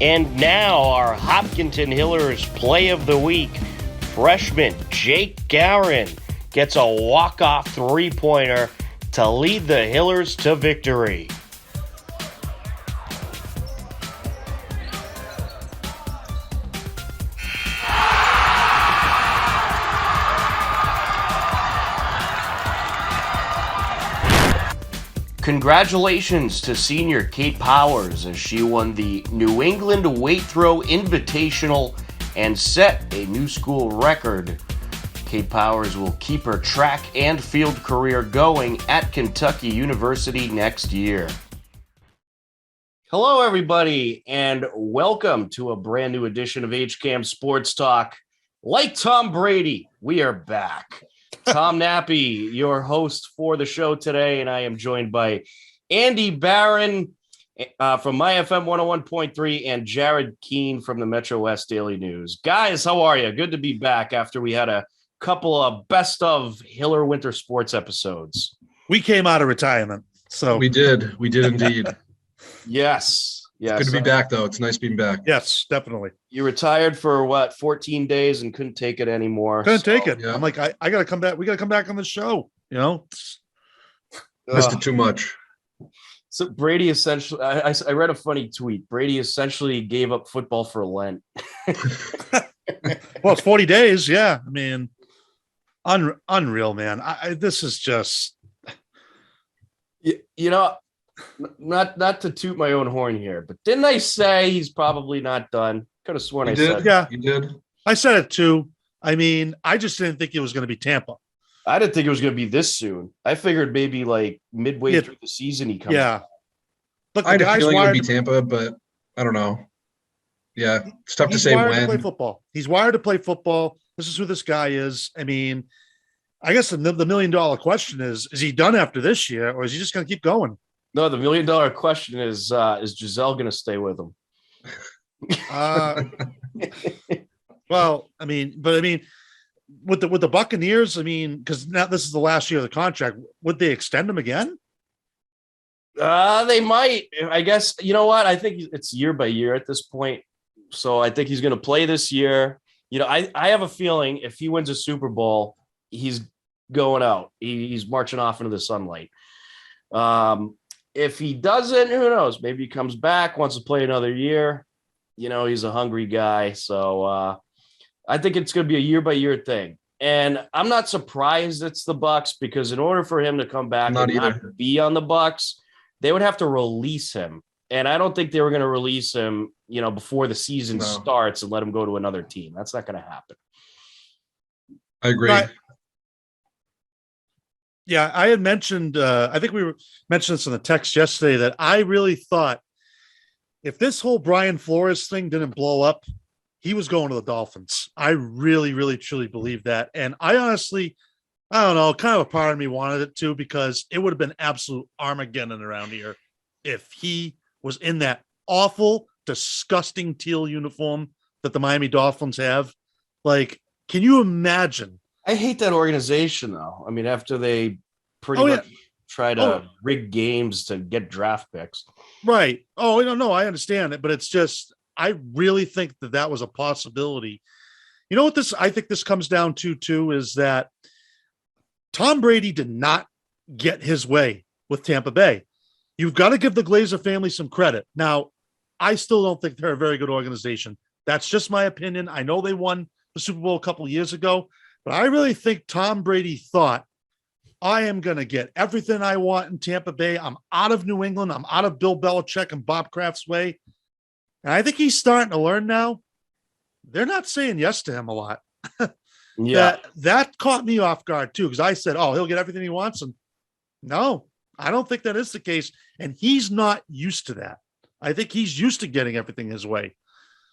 And now our Hopkinton Hillers Play of the Week. Freshman Jake Barron gets a walk-off three-pointer to lead the Hillers to victory. Congratulations to senior Kate Powers as she won the New England Weight Throw Invitational and set a new school record. Kate Powers will keep her track and field career going at Kentucky University next year. Hello, everybody, and welcome to a brand new edition of HCAM Sports Talk. Like Tom Brady, we are back. Tom Nappy, your host for the show today, and I am joined by Andy Barron from MyFm 101.3 and Jared Keene from the Metrowest Daily News. Guys, how are you? Good to be back after we had a couple of best of Hiller Winter Sports episodes. We came out of retirement, so we did indeed. Yes. It's good to be back, though. It's nice being back. Yes, definitely. You retired for 14 days and couldn't take it anymore. Couldn't take it. Yeah. I'm like, I got to come back. We got to come back on the show. You know, Missed it too much. So Brady essentially, I read a funny tweet. Brady essentially gave up football for Lent. Well, it's 40 days. Yeah. I mean, unreal, man. This is just, you know, not to toot my own horn here, but didn't I say he's probably not done? Could have sworn I said. Yeah, you did. I said it too. I mean, I just didn't think it was going to be Tampa. I didn't think it was going to be this soon. I figured maybe like midway through the season he comes. Yeah. Look, I had a feeling it would be Tampa, but I don't know. Yeah, it's tough to say when. To play football. He's wired to play football. This is who this guy is. I mean, I guess the $1 million question is he done after this year, or is he just going to keep going? No, the $1 million question is Giselle going to stay with him? Well, I mean, with the Buccaneers, I mean, because now this is the last year of the contract, would they extend him again? They might. I guess, you know what? I think it's year by year at this point. So I think he's going to play this year. You know, I have a feeling if he wins a Super Bowl, he's going out. He's marching off into the sunlight. If he doesn't, who knows? Maybe he comes back, wants to play another year. You know, he's a hungry guy. So I think it's going to be a year-by-year thing. And I'm not surprised it's the Bucs, because in order for him to come back and not be on the Bucs, they would have to release him. And I don't think they were going to release him, you know, before the season starts and let him go to another team. That's not going to happen. I agree. Right. Yeah, I had mentioned, I think we mentioned this in the text yesterday, that I really thought if this whole Brian Flores thing didn't blow up, he was going to the Dolphins. I really, really, truly believe that. And I honestly, I don't know, kind of a part of me wanted it to, because it would have been absolute Armageddon around here if he was in that awful, disgusting teal uniform that the Miami Dolphins have. Like, can you imagine? I hate that organization, though. I mean, after they pretty much try to rig games to get draft picks. Right. Oh, no, I understand it, but it's just, I really think that was a possibility. You know what I think this comes down to, too, is that Tom Brady did not get his way with Tampa Bay. You've got to give the Glazer family some credit. Now, I still don't think they're a very good organization. That's just my opinion. I know they won the Super Bowl a couple of years ago, but I really think Tom Brady thought, I am going to get everything I want in Tampa Bay. I'm out of New England. I'm out of Bill Belichick and Bob Kraft's way. And I think he's starting to learn now. They're not saying yes to him a lot. Yeah. That caught me off guard, too, because I said, he'll get everything he wants. And no, I don't think that is the case. And he's not used to that. I think he's used to getting everything his way.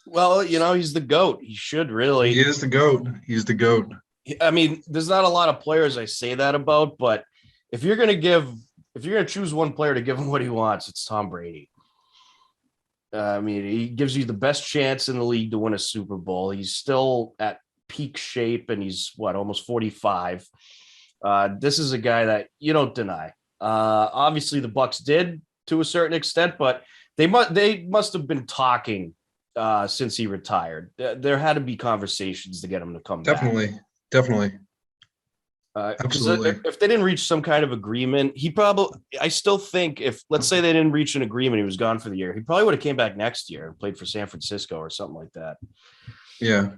Well, you know, he's the GOAT. He should really. He is the GOAT. He's the GOAT. I mean, there's not a lot of players I say that about, but if you're going to choose one player to give him what he wants, it's Tom Brady. I mean, he gives you the best chance in the league to win a Super Bowl. He's still at peak shape, and he's almost 45. This is a guy that you don't deny. Obviously the Bucs did to a certain extent, but they must have been talking since he retired. There had to be conversations to get him to come back. Definitely. Absolutely. If they didn't reach some kind of agreement, I still think if, let's say they didn't reach an agreement, he was gone for the year, he probably would have came back next year and played for San Francisco or something like that. Yeah.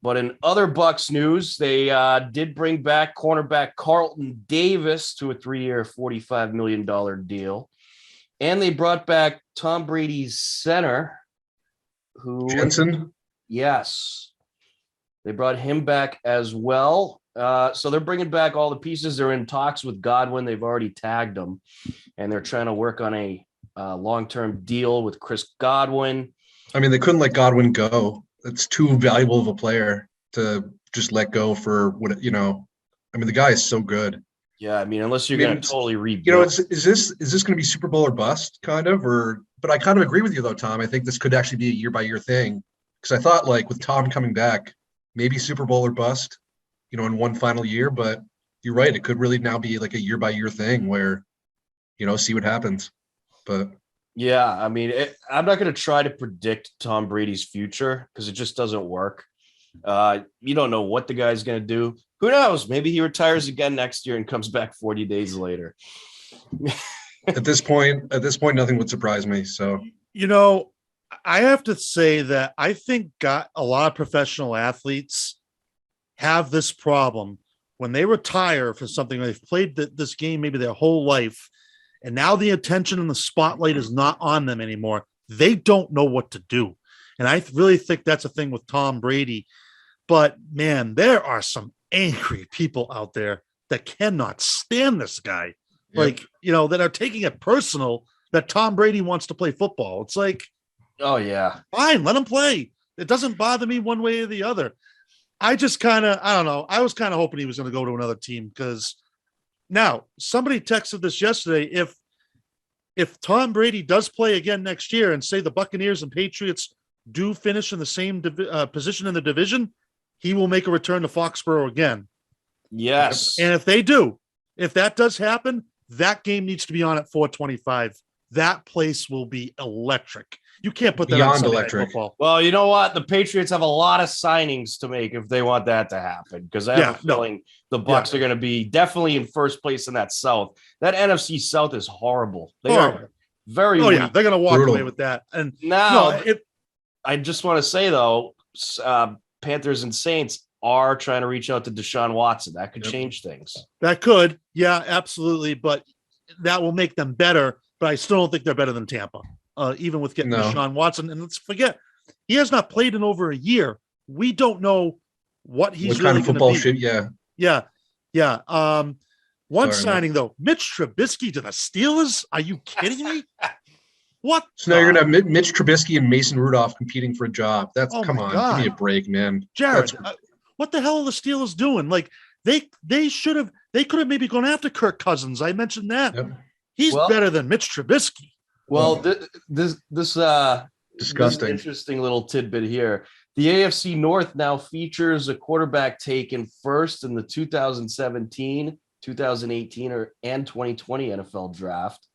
But in other Bucks news, they did bring back cornerback Carlton Davis to a 3-year, $45 million deal. And they brought back Tom Brady's center, Jensen? Yes. They brought him back as well. So they're bringing back all the pieces. They're in talks with Godwin. They've already tagged him, and they're trying to work on a long-term deal with Chris Godwin. I mean, they couldn't let Godwin go. It's too valuable of a player to just let go for what, you know. I mean, the guy is so good. Yeah, I mean, unless you're going to totally rebuild. You know, is this going to be Super Bowl or bust, kind of? But I kind of agree with you, though, Tom. I think this could actually be a year-by-year thing. Because I thought, like, with Tom coming back, maybe Super Bowl or bust, you know, in one final year. But you're right. It could really now be like a year-by-year thing where, you know, see what happens. But yeah, I mean, I'm not going to try to predict Tom Brady's future because it just doesn't work. You don't know what the guy's going to do. Who knows? Maybe he retires again next year and comes back 40 days later. At this point, nothing would surprise me. So, you know, I have to say that I think a lot of professional athletes have this problem when they retire for something. They've played this game maybe their whole life, and now the attention and the spotlight is not on them anymore. They don't know what to do. And I really think that's a thing with Tom Brady. But, man, there are some angry people out there that cannot stand this guy. Yep. Like, you know, that are taking it personal that Tom Brady wants to play football. It's like, oh, yeah. Fine, let him play. It doesn't bother me one way or the other. I just I don't know. I was kind of hoping he was going to go to another team because now somebody texted this yesterday. If Tom Brady does play again next year and say the Buccaneers and Patriots do finish in the same position in the division, he will make a return to Foxborough again. Yes. And if they do, if that does happen, that game needs to be on at 4:25. That place will be electric. You can't put that on Sunday Night Football. Well, you know what? The Patriots have a lot of signings to make if they want that to happen, because I have a feeling the Bucs are going to be definitely in first place in that South. That NFC South is horrible. They are very weak. Yeah, they're going to walk away with that. And now, I just want to say, though, Panthers and Saints are trying to reach out to Deshaun Watson. That could change things. That could. Yeah, absolutely. But that will make them better. But I still don't think they're better than Tampa, even with getting Deshaun Watson. And let's forget, he has not played in over a year. We don't know what he's really going to be. Yeah. One signing, though, Mitch Trubisky to the Steelers. Are you kidding me? What? So now you're going to have Mitch Trubisky and Mason Rudolph competing for a job. Come on, give me a break, man. Jared, what the hell are the Steelers doing? Like they could have maybe gone after Kirk Cousins. I mentioned that. Yep. He's better than Mitch Trubisky. Well, this disgusting, interesting little tidbit here. The AFC North now features a quarterback taken first in the 2017, 2018, and 2020 NFL draft.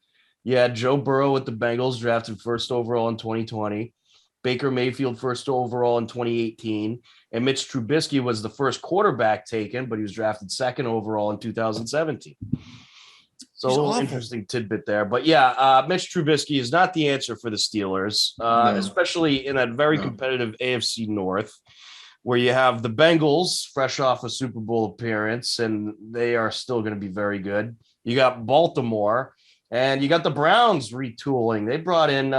You had Joe Burrow with the Bengals drafted first overall in 2020, Baker Mayfield first overall in 2018, and Mitch Trubisky was the first quarterback taken, but he was drafted second overall in 2017. So interesting tidbit there. But yeah, Mitch Trubisky is not the answer for the Steelers, especially in that very competitive AFC North, where you have the Bengals fresh off a Super Bowl appearance, and they are still going to be very good. You got Baltimore, and you got the Browns retooling. They brought in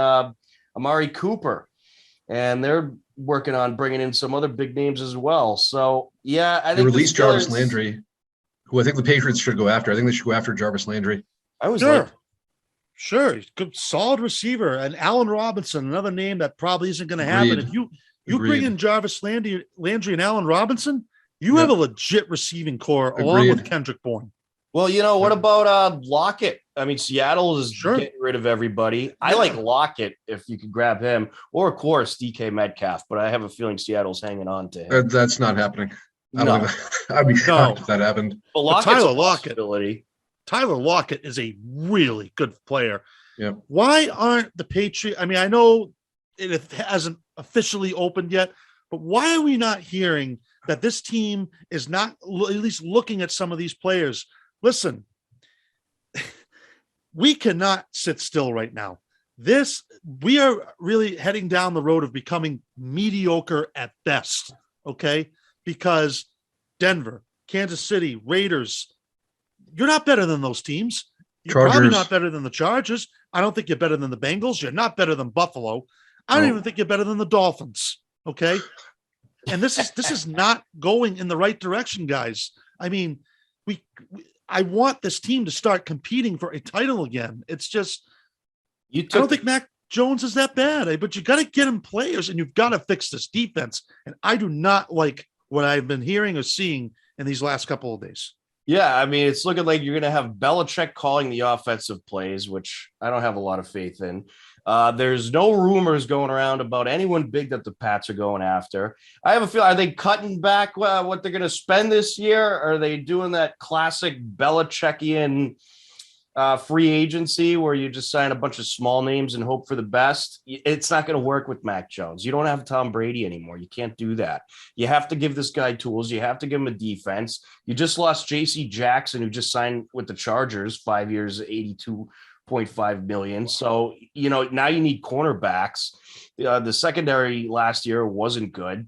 Amari Cooper, and they're working on bringing in some other big names as well. So, yeah, I think they released Jarvis Landry, who I think the Patriots should go after. I think they should go after Jarvis Landry. Sure. Good, solid receiver. And Allen Robinson, another name that probably isn't going to happen. If you bring in Jarvis Landry and Allen Robinson, you have a legit receiving core along with Kendrick Bourne. Well, you know, what about Lockett? I mean, Seattle is getting rid of everybody. I like Lockett if you could grab him, or of course DK Metcalf, but I have a feeling Seattle's hanging on to him. That's not happening. I'd be shocked if that happened. But Tyler Lockett is a really good player. Yeah. Why aren't the Patriots? I mean, I know it hasn't officially opened yet. But why are we not hearing that this team is not at least looking at some of these players? Listen, we cannot sit still right now. We are really heading down the road of becoming mediocre at best, okay? Because Denver, Kansas City, Raiders, you're not better than those teams. You're Chargers. probably not better than the Chargers. I don't think you're better than the Bengals. You're not better than Buffalo. I don't even think you're better than the Dolphins, okay? And this is not going in the right direction, guys. I mean, I want this team to start competing for a title again. It's just I don't think Mac Jones is that bad, but you got to get him players and you've got to fix this defense. And I do not like what I've been hearing or seeing in these last couple of days. Yeah, I mean, it's looking like you're going to have Belichick calling the offensive plays, which I don't have a lot of faith in. There's no rumors going around about anyone big that the Pats are going after. I have a feeling, are they cutting back what they're going to spend this year? Are they doing that classic Belichickian free agency where you just sign a bunch of small names and hope for the best? It's not going to work with Mac Jones. You don't have Tom Brady anymore. You can't do that. You have to give this guy tools. You have to give him a defense. You just lost JC Jackson, who just signed with the Chargers, 5 years, $82.5 million. So, now you need cornerbacks. The secondary last year wasn't good,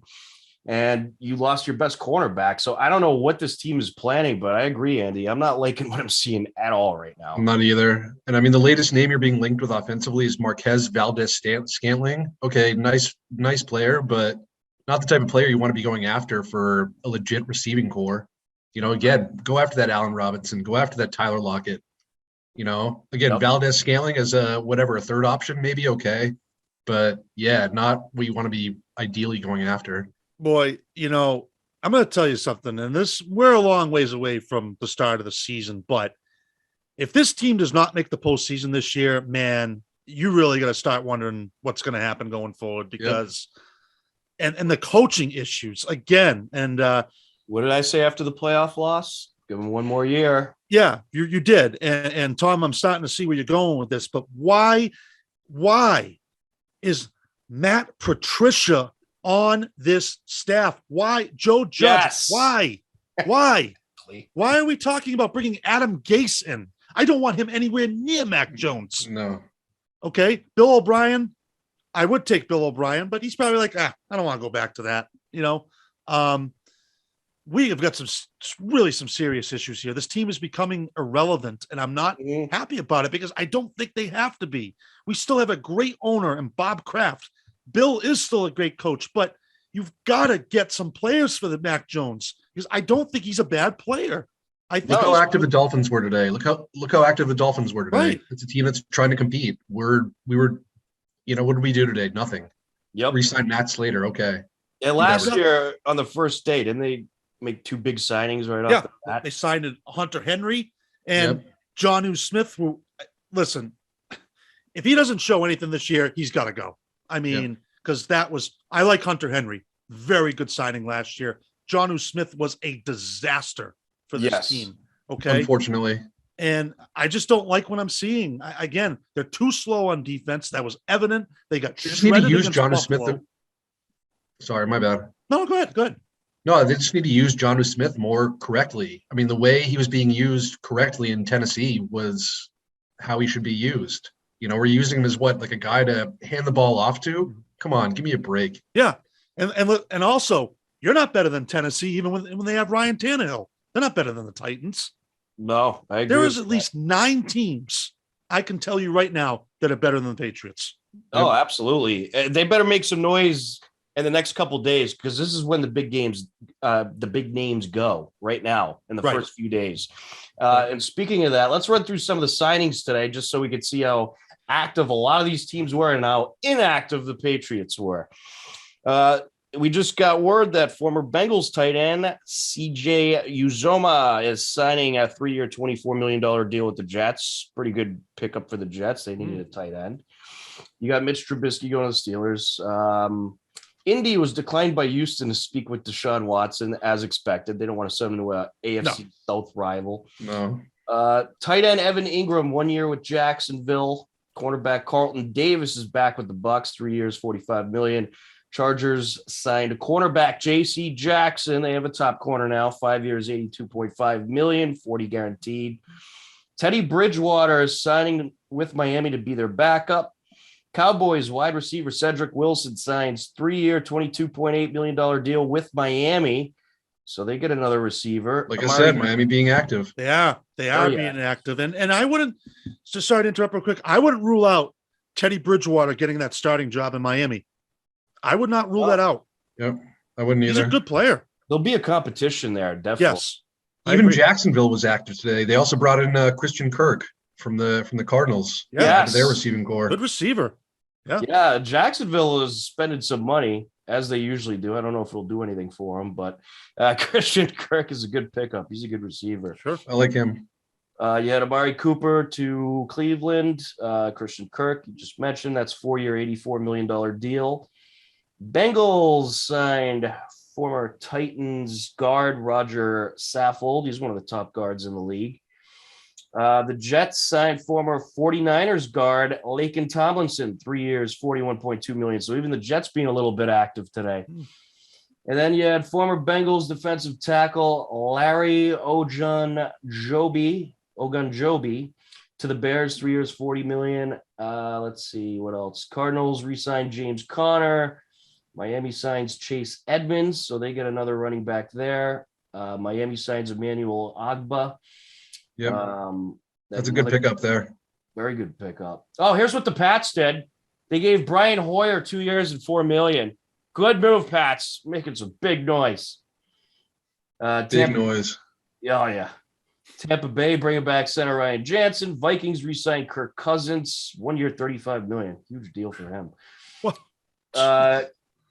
and you lost your best cornerback. So I don't know what this team is planning, but I agree, Andy. I'm not liking what I'm seeing at all right now. I'm not either. And I mean, the latest name you're being linked with offensively is Marquez Valdez-Scantling. Okay, nice player, but not the type of player you want to be going after for a legit receiving core. Again, go after that Allen Robinson, go after that Tyler Lockett. Again, Valdez-Scantling as a third option, maybe okay. But yeah, not what you want to be ideally going after. Boy, I'm going to tell you something, and we're a long ways away from the start of the season, but if this team does not make the postseason this year, man, you really got to start wondering what's going to happen going forward because, and the coaching issues again. And what did I say after the playoff loss? Give them one more year. Yeah, you did. And Tom, I'm starting to see where you're going with this, but why is Matt Patricia on this staff? Why Joe Judge? Yes. Why are we talking about bringing Adam Gase in? I don't want him anywhere near Mac Jones. No. Okay. Bill O'Brien. I would take Bill O'Brien, but he's probably like, I don't want to go back to that. We have got some serious issues here. This team is becoming irrelevant, and I'm not happy about it because I don't think they have to be. We still have a great owner in Bob Kraft. Bill is still a great coach, but you've got to get some players for the Mac Jones because I don't think he's a bad player. I think look how active the Dolphins were today. Look how active the Dolphins were today. Right. It's a team that's trying to compete. We were, what did we do today? Nothing. Yep. Re-signed Matt Slater. Okay. Yeah, last year on the first day, didn't they make two big signings right off the bat? They signed Hunter Henry and Jonnu Smith. Who, listen, if he doesn't show anything this year, he's got to go. I mean, because I like Hunter Henry. Very good signing last year. Jonnu Smith was a disaster for this team. Okay. Unfortunately. And I just don't like what I'm seeing. Again, they're too slow on defense. That was evident. They got just need to use Jonnu Smith. Sorry, my bad. No, go ahead. No, they just need to use Jonnu Smith more correctly. I mean, the way he was being used correctly in Tennessee was how he should be used. We're using him as like a guy to hand the ball off to. Come on, give me a break. Yeah, and also, you're not better than Tennessee even when they have Ryan Tannehill. They're not better than the Titans. No, I agree. There is at least 9 teams I can tell you right now that are better than the Patriots. Oh, absolutely. They better make some noise in the next couple of days because this is when the big names go right now in the first few days. And speaking of that, let's run through some of the signings today just so we could see how active a lot of these teams were and how inactive the Patriots were. We just got word that former Bengals tight end CJ Uzomah is signing a 3-year, $24 million deal with the Jets. Pretty good pickup for the Jets. They needed a tight end. You got Mitch Trubisky going to the Steelers. Indy was declined by Houston to speak with Deshaun Watson, as expected. They don't want to send him to a AFC South rival. No. Tight end Evan Ingram, 1 year with Jacksonville. Cornerback Carlton Davis is back with the Bucs, 3 years, $45 million. Chargers signed a cornerback, J.C. Jackson. They have a top corner now, 5 years, $82.5 million, 40 guaranteed. Teddy Bridgewater is signing with Miami to be their backup. Cowboys wide receiver Cedric Wilson signs 3-year, $22.8 million deal with Miami. So they get another receiver. Like I said, Miami being active. They are being active. And I wouldn't, just sorry to interrupt real quick, I wouldn't rule out Teddy Bridgewater getting that starting job in Miami. I would not rule that out. Yep, I wouldn't either. He's a good player. There'll be a competition there, definitely. Yes. Even Jacksonville was active today. They also brought in Christian Kirk from the Cardinals. Yes. Their receiving core. Good receiver. Yeah, Jacksonville is spending some money, as they usually do. I don't know if it'll do anything for them, but Christian Kirk is a good pickup. He's a good receiver. Sure. I like him. You had Amari Cooper to Cleveland. Christian Kirk, you just mentioned, that's 4-year, $84 million deal. Bengals signed former Titans guard Roger Saffold. He's one of the top guards in the league. The Jets signed former 49ers guard Laken Tomlinson, 3 years, $41.2 million. So even the Jets being a little bit active today. And then you had former Bengals defensive tackle Larry Ogunjobi to the Bears, 3 years, $40 million. Let's see what else. Cardinals re-signed James Conner. Miami signs Chase Edmonds, so they get another running back there. Miami signs Emmanuel Agba. Yep. That's a good pickup there. Very good pickup. Oh, here's what the Pats did. They gave Brian Hoyer 2 years and $4 million. Good move, Pats. Making some big noise. Noise. Oh, yeah. Tampa Bay bringing back center Ryan Jansen. Vikings re-signed Kirk Cousins. 1 year, $35 million. Huge deal for him. What?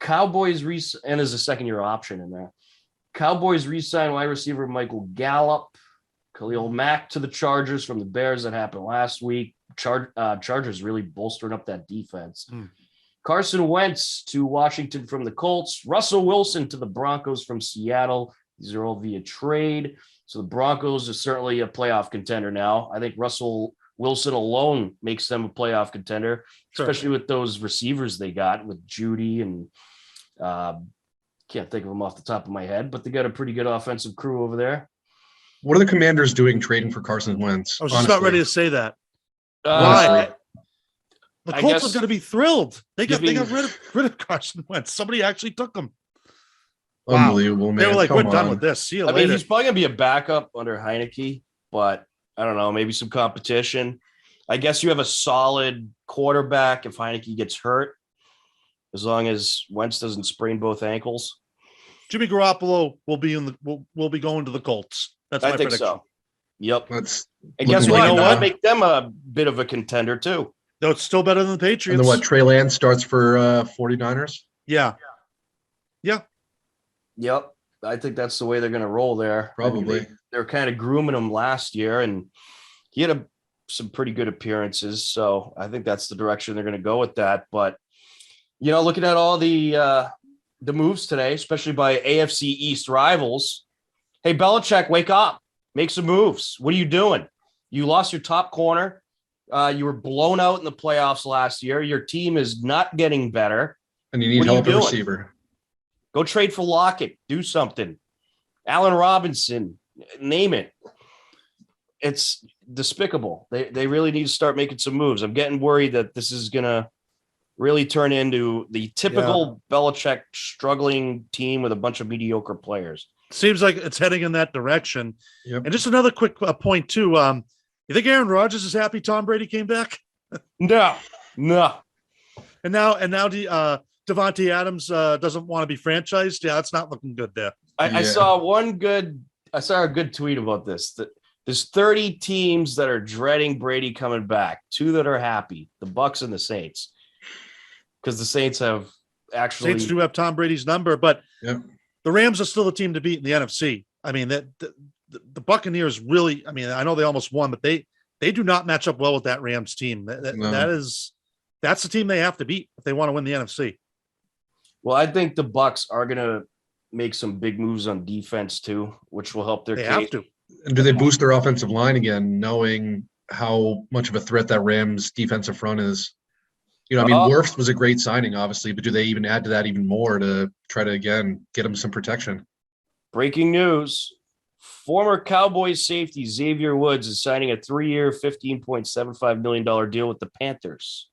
Cowboys and there's a second-year option in there. Cowboys re-signed wide receiver Michael Gallup. Khalil Mack to the Chargers from the Bears. That happened last week. Chargers really bolstering up that defense. Carson Wentz to Washington from the Colts. Russell Wilson to the Broncos from Seattle. These are all via trade. So the Broncos are certainly a playoff contender now. I think Russell Wilson alone makes them a playoff contender, especially with those receivers they got with Judy and can't think of them off the top of my head, but they got a pretty good offensive crew over there. What are the Commanders doing trading for Carson Wentz? I was just about ready to say that. Why? The Colts are going to be thrilled. They got rid of Carson Wentz. Somebody actually took him. Unbelievable, man. They were like, we're done with this. See you later. I mean, he's probably going to be a backup under Heineke, but I don't know, maybe some competition. I guess you have a solid quarterback if Heineke gets hurt, as long as Wentz doesn't sprain both ankles. Jimmy Garoppolo will be will be going to the Colts. That's my prediction. So. Yep. And guess what? That would make them a bit of a contender too. No, it's still better than the Patriots. And then Trey Lance starts for 49ers? Yeah. Yep. I think that's the way they're going to roll there. Probably. I mean, they're kind of grooming him last year, and he had some pretty good appearances. So I think that's the direction they're going to go with that. But, looking at all the moves today, especially by AFC East rivals, hey, Belichick, wake up. Make some moves. What are you doing? You lost your top corner. You were blown out in the playoffs last year. Your team is not getting better. And you need help at receiver. Go trade for Lockett. Do something. Allen Robinson. Name it. It's despicable. They really need to start making some moves. I'm getting worried that this is going to really turn into the typical Belichick struggling team with a bunch of mediocre players. Seems like it's heading in that direction. Yep. And just another quick point too. You think Aaron Rodgers is happy Tom Brady came back? No. And now Devontae Adams doesn't want to be franchised. Yeah, it's not looking good there. I saw a good tweet about this. That there's 30 teams that are dreading Brady coming back. 2 that are happy: the Bucs and the Saints, because the Saints have actually Saints do have Tom Brady's number, but the Rams are still the team to beat in the NFC. I mean, the Buccaneers really. I mean, I know they almost won, but they do not match up well with that Rams team. That's the team they have to beat if they want to win the NFC. Well, I think the Bucs are going to make some big moves on defense too, which will help their case. They have to. And do they boost their offensive line again, knowing how much of a threat that Rams defensive front is? You know, I mean, Wirfs was a great signing, obviously, but do they even add to that even more to try to, again, get him some protection? Breaking news. Former Cowboys safety Xavier Woods is signing a 3-year, $15.75 million deal with the Panthers.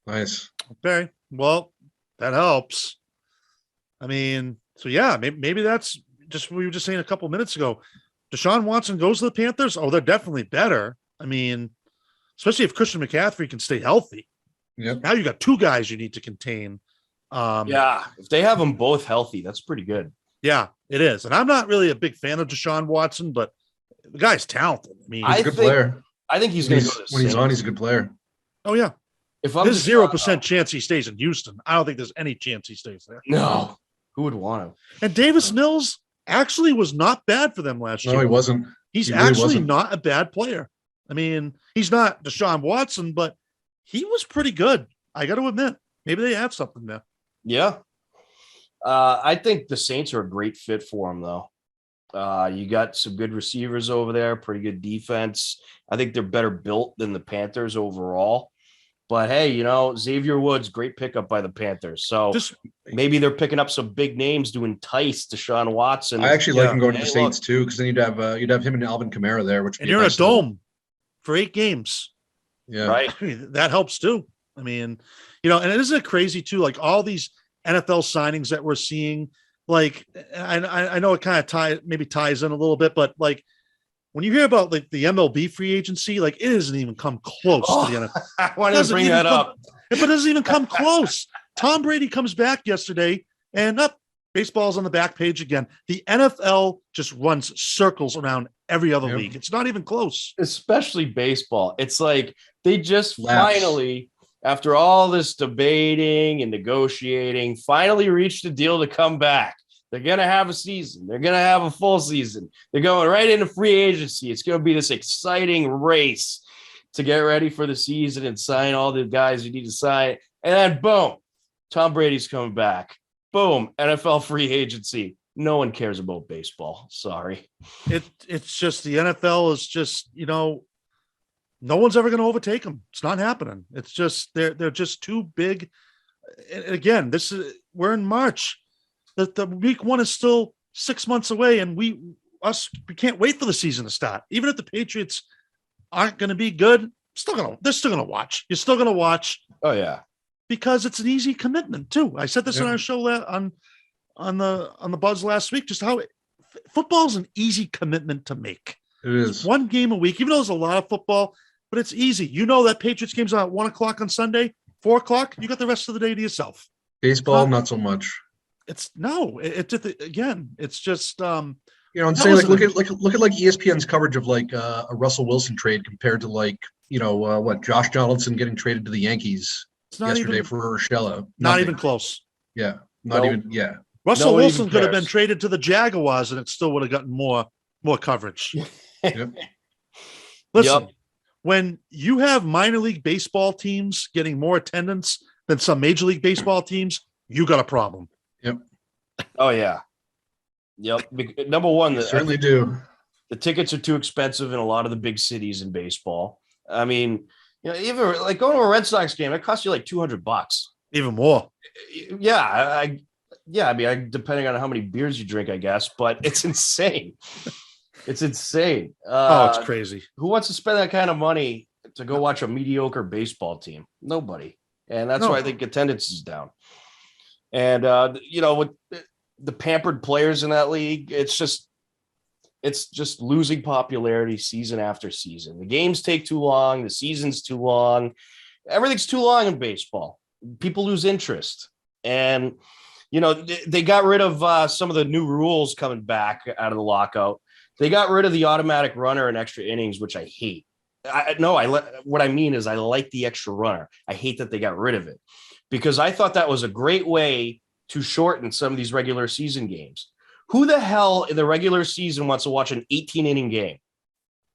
Nice. Okay. Well, that helps. I mean, so yeah, maybe that's just what we were just saying a couple minutes ago. Deshaun Watson goes to the Panthers. Oh, they're definitely better. I mean, especially if Christian McCaffrey can stay healthy. Yep. Now you got two guys you need to contain. Yeah, if they have them both healthy, that's pretty good. Yeah, it is. And I'm not really a big fan of Deshaun Watson, but the guy's talented. I mean, he's a good player. I think he's going to go to when he's on, he's a good player. Oh, yeah. If I'm there's 0% chance he stays in Houston. I don't think there's any chance he stays there. No. Who would want him? And Davis Mills actually was not bad for them last year. No, he wasn't. He's He really actually wasn't. not a bad player. I mean, he's not Deshaun Watson, but he was pretty good. I got to admit, maybe they have something there. Yeah. I think the Saints are a great fit for him, though. You got some good receivers over there, pretty good defense. I think they're better built than the Panthers overall. But hey, you know, Xavier Woods, great pickup by the Panthers. So maybe they're picking up some big names to entice Deshaun Watson. I actually like him going to the Saints too, because then you'd have him and Alvin Kamara there, which and you're in a dome for 8 games. Yeah, right. I mean, that helps too. I mean, you know, and isn't it crazy too? Like all these NFL signings that we're seeing, like I know it kind of ties in a little bit, but like when you hear about like the MLB free agency, like it doesn't even come close to the NFL. I wanted to bring that up. But it doesn't even come close. Tom Brady comes back yesterday and baseball's on the back page again. The NFL just runs circles around every other league. It's not even close. Especially baseball. It's like they just finally, after all this debating and negotiating, finally reached a deal to come back. They're going to have a season. They're going to have a full season. They're going right into free agency. It's going to be this exciting race to get ready for the season and sign all the guys you need to sign. And then, boom, Tom Brady's coming back. Boom, NFL free agency. No one cares about baseball. Sorry. It's just the NFL is just, you know, no one's ever going to overtake them. It's not happening. It's just they're just too big. And again, we're in March. The week 1 is still 6 months away, and we can't wait for the season to start. Even if the Patriots aren't going to be good, they're still gonna watch. You're still gonna watch. Oh yeah, because it's an easy commitment too. I said this on our show on the Buzz last week. Just how football is an easy commitment to make. It is. It's 1 game a week, even though there's a lot of football, but it's easy. You know that Patriots game's on at 1:00 on Sunday, 4:00. You got the rest of the day to yourself. Baseball, not so much. It's just you know, and say like look at like ESPN's coverage of like a Russell Wilson trade compared to like, you know, what Josh Donaldson getting traded to the Yankees yesterday for Urshela. Not even close. Yeah, not even. Yeah, Russell Wilson could have been traded to the Jaguars and it still would have gotten more coverage. Yep. Listen, when you have minor league baseball teams getting more attendance than some major league baseball teams, you got a problem. Yep. Oh yeah. Yep. Number one, certainly do. The tickets are too expensive in a lot of the big cities in baseball. I mean, you know, even like going to a Red Sox game, it costs you like $200. Even more. Yeah. I mean, depending on how many beers you drink, I guess, but it's insane. It's insane. It's crazy. Who wants to spend that kind of money to go watch a mediocre baseball team? Nobody. And that's why I think attendance is down. And, you know, with the pampered players in that league, it's just losing popularity season after season. The games take too long. The season's too long. Everything's too long in baseball. People lose interest. And, you know, they got rid of some of the new rules coming back out of the lockout. They got rid of the automatic runner and extra innings, which I hate. What I mean is I like the extra runner. I hate that they got rid of it because I thought that was a great way to shorten some of these regular season games. Who the hell in the regular season wants to watch an 18-inning game?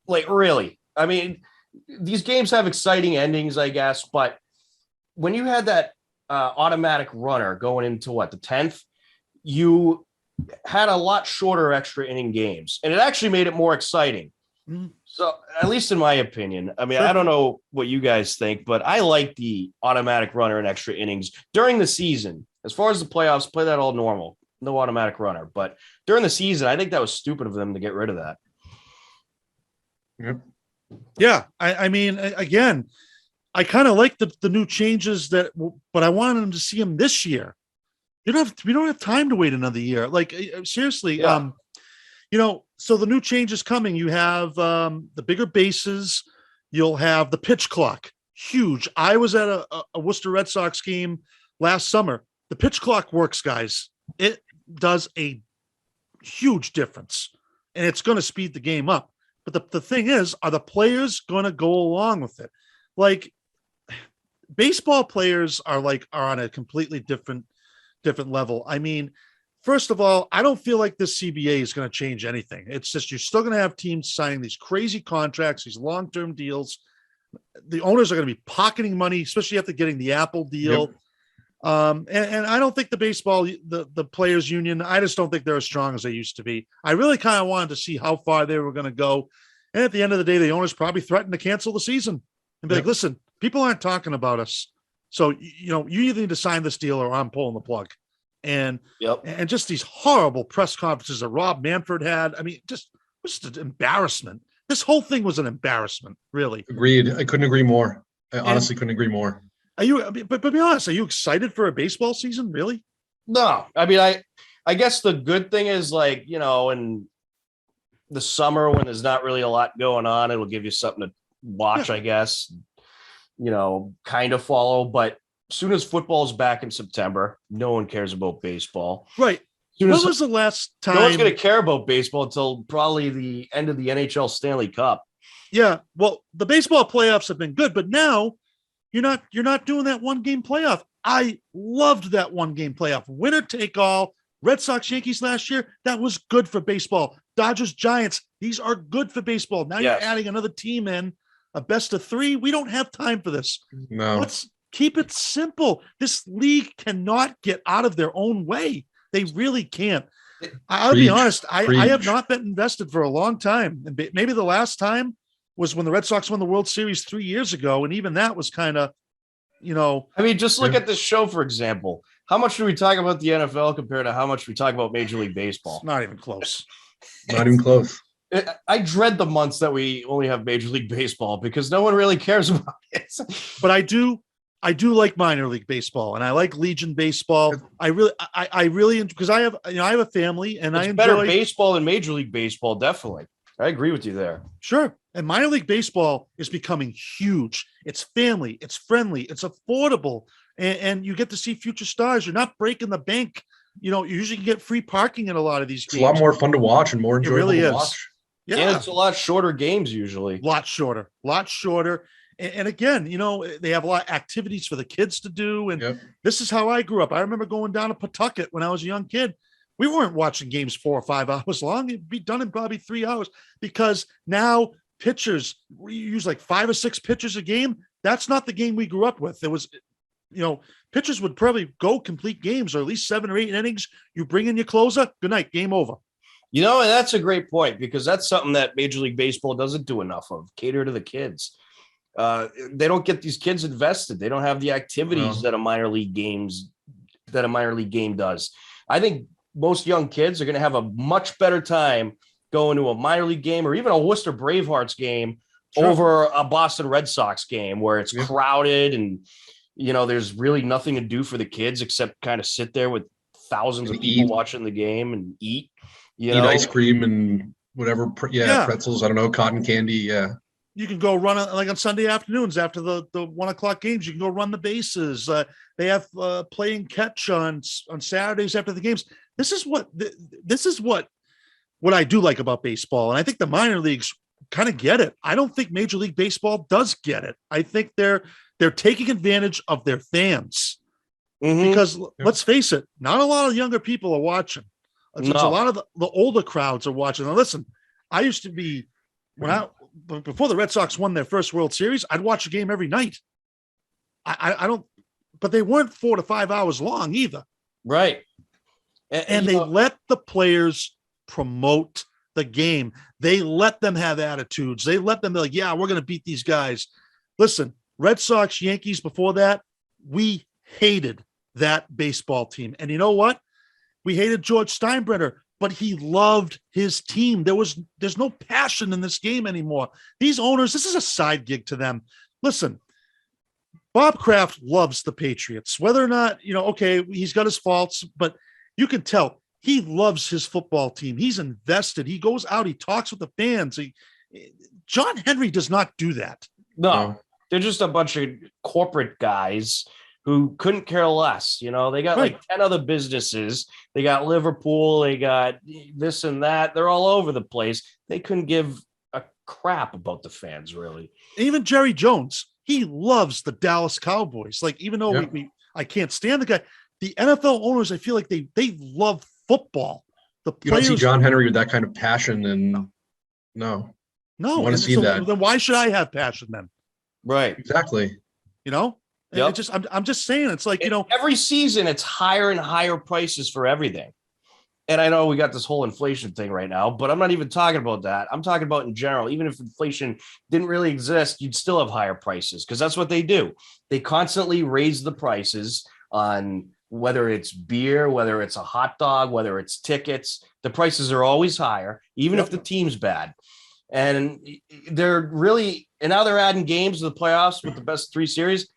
Like, really? I mean, these games have exciting endings, I guess, but when you had that automatic runner going into the 10th, you had a lot shorter extra inning games, and it actually made it more exciting. So, at least in my opinion, I mean, Sure. I don't know what you guys think, but I like the automatic runner and extra innings during the season. As far as the playoffs, play that all normal, no automatic runner. But during the season, I think that was stupid of them to get rid of that. Yep. Yeah. I mean, again, I kind of like the new changes but I wanted them to see them this year. We don't have time to wait another year. Like seriously, Yeah. So the new changes coming. You have the bigger bases. You'll have the pitch clock. Huge. I was at a Worcester Red Sox game last summer. The pitch clock works, guys. It does a huge difference, and it's going to speed the game up. But the thing is, are the players going to go along with it? Like baseball players are on a completely different level. I mean, first of all, I don't feel like this CBA is going to change anything. It's just you're still going to have teams signing these crazy contracts, these long-term deals. The owners are going to be pocketing money, especially after getting the Apple deal. Yep. And I don't think the players union, I just don't think they're as strong as they used to be. I really kind of wanted to see how far they were going to go. And at the end of the day, the owners probably threatened to cancel the season and be like, listen, people aren't talking about us. So, you either need to sign this deal or I'm pulling the plug. And just these horrible press conferences that Rob Manfred had. I mean, just an embarrassment. This whole thing was an embarrassment, really. Agreed. I couldn't agree more. I honestly couldn't agree more. But be honest, are you excited for a baseball season? Really? No. I mean, I guess the good thing is in the summer when there's not really a lot going on, it'll give you something to watch, I guess, kind of follow. But as soon as football's back in September, no one cares about baseball. Right. When was the last time? No one's going to care about baseball until probably the end of the NHL Stanley Cup. Yeah. Well, the baseball playoffs have been good, but now you're not doing that one game playoff. I loved that one game playoff. Winner take all. Red Sox Yankees last year, that was good for baseball. Dodgers Giants, these are good for baseball. Now you're adding another team in, a best of 3. We don't have time for this. No. Let's keep it simple. This league cannot get out of their own way. They really can't. I'll be honest. I have not been invested for a long time. And maybe the last time was when the Red Sox won the World Series 3 years ago. And even that was kind of, I mean, just look at this show, for example. How much do we talk about the NFL compared to how much we talk about Major League Baseball? It's not even close. Not even close. I dread the months that we only have Major League Baseball because no one really cares about it. But I do like minor league baseball and I like Legion baseball. I really, because I have a family and I enjoy better baseball than Major League Baseball. Definitely. I agree with you there. Sure. And minor league baseball is becoming huge. It's family, it's friendly, it's affordable. And you get to see future stars. You're not breaking the bank. You usually get free parking in a lot of these games. It's a lot more fun to watch and more enjoyable to watch. Yeah. And it's a lot shorter games usually. Lot shorter. And again, they have a lot of activities for the kids to do. And this is how I grew up. I remember going down to Pawtucket when I was a young kid. We weren't watching games 4 or 5 hours long. It'd be done in probably 3 hours because now pitchers, we use like 5 or 6 pitchers a game. That's not the game we grew up with. It was, pitchers would probably go complete games or at least 7 or 8 innings. You bring in your closer. Good night. Game over. And that's a great point because that's something that Major League Baseball doesn't do enough of. Cater to the kids. They don't get these kids invested. They don't have the activities that a minor league game does. I think most young kids are going to have a much better time going to a minor league game or even a Worcester Bravehearts game over a Boston Red Sox game where it's crowded and, there's really nothing to do for the kids except kind of sit there with thousands of people watching the game and eat, eat ice cream and whatever. Pretzels. I don't know, cotton candy. Yeah. You can go run on Sunday afternoons after the 1 o'clock games. You can go run the bases. They have playing catch on Saturdays after the games. This is what I do like about baseball. And I think the minor leagues kind of get it. I don't think Major League Baseball does get it. I think they're taking advantage of their fans because let's face it, not a lot of younger people are watching. It's a lot of the older crowds are watching. Now, listen, I used to be before the Red Sox won their first World Series, I'd watch a game every night. But they weren't 4 to 5 hours long either. Right. And they let the players promote the game. They let them have attitudes. They let them be like, yeah, we're going to beat these guys. Listen, Red Sox, Yankees before that, we hated that baseball team. And you know what? We hated George Steinbrenner, but he loved his team. There's no passion in this game anymore. These owners, this is a side gig to them. Listen, Bob Kraft loves the Patriots, whether or not, okay, he's got his faults, but you can tell he loves his football team. He's invested. He goes out, he talks with the fans. John Henry does not do that. No, they're just a bunch of corporate guys who couldn't care less. They got like 10 other businesses. They got Liverpool. They got this and that. They're all over the place. They couldn't give a crap about the fans, really. Even Jerry Jones, he loves the Dallas Cowboys. Like, even though I can't stand the guy, the NFL owners, I feel like they love football. The players, you don't see John Henry with that kind of passion, and no. I want to see that. Then why should I have passion then? Right. Exactly. Yep. I'm just saying, it's like, every season it's higher and higher prices for everything. And I know we got this whole inflation thing right now, but I'm not even talking about that. I'm talking about in general. Even if inflation didn't really exist, you'd still have higher prices because that's what they do. They constantly raise the prices on whether it's beer, whether it's a hot dog, whether it's tickets. The prices are always higher, even if the team's bad. And they're really, and now they're adding games to the playoffs with the best 3 series.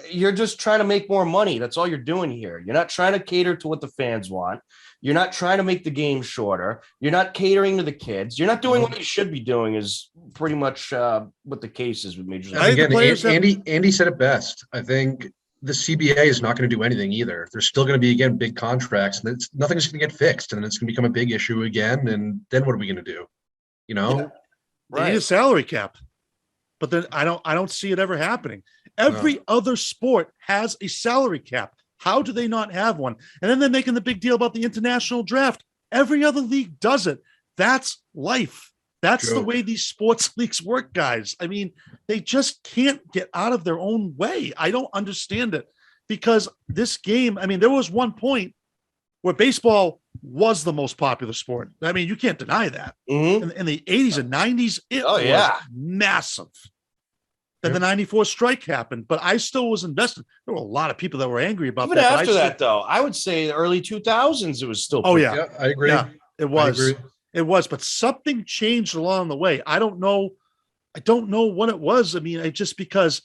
You're just trying to make more money. That's all you're doing here. You're not trying to cater to what the fans want. You're not trying to make the game shorter. You're not catering to the kids. You're not doing what you should be doing is pretty much what the case is with Major League. Again, Andy said it best. I think the CBA is not going to do anything either. There's still going to be, again, big contracts, and nothing's going to get fixed, and it's going to become a big issue again, and then what are we going to do? They need a salary cap. But then I don't see it ever happening. Every other sport has a salary cap. How do they not have one? And then they're making the big deal about the international draft. Every other league does it. That's life. That's the way these sports leagues work, guys. I mean, they just can't get out of their own way. I don't understand it because this game, I mean, there was one point where baseball was the most popular sport. I mean, you can't deny that. Mm-hmm. In the 80s and 90s, it was massive. Then the 94 strike happened, but I still was invested. There were a lot of people that were angry about that. Even after that, though, I would say the early 2000s, it was still. Yeah, I agree. Yeah, it was. It was, but something changed along the way. I don't know what it was. I mean, because,